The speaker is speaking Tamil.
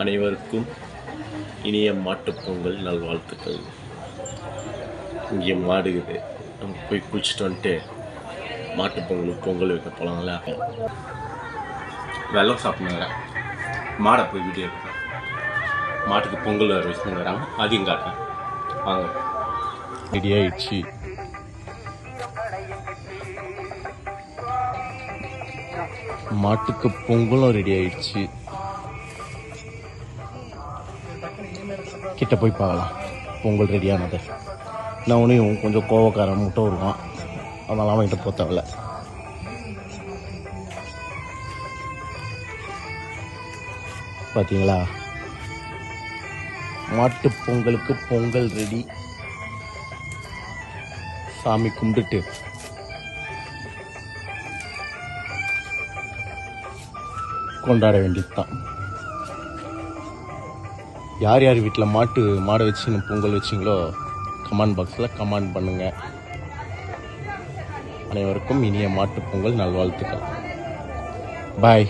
அனைவருக்கும் இனிய மாட்டுப்பொங்கல் நல்வாழ்த்துக்கள். இங்கே மாடுகுது, நம்ம போய் குளிச்சுட்டு வந்துட்டு மாட்டுப்பொங்கலுக்கு பொங்கல் வைக்க போகலாங்களா? வெள்ளம் சாப்பிட்ணுங்கிறேன். மாடை போய் வீடியோ எடுக்கிறேன். மாட்டுக்கு பொங்கல் வேறு வச்சுங்கிறாங்க, அதையும் காட்டுறேன். வாங்க. ரெடி ஆயிடுச்சு. மாட்டுக்கு பொங்கலும் ரெடி ஆயிடுச்சு. கிட்ட போய் பார்க்கலாம் பொங்கல் ரெடியானது. நான் உனையும் கொஞ்சம் கோவக்காரன் முட்டை வருவான், அதெல்லாம் வாங்கிட்டு போக தேவையில்ல. பார்த்தீங்களா, மாட்டு பொங்கலுக்கு பொங்கல் ரெடி. சாமி கும்பிட்டுட்டு கொண்டாட வேண்டியதுதான். யார் யார் வீட்டில் மாடை வச்சு பொங்கல் வச்சிங்களோ கமெண்ட் பாக்ஸில் கமெண்ட் பண்ணுங்கள். அனைவருக்கும் இனிய மாட்டு பொங்கல் நல்வாழ்த்துக்கள். பாய்.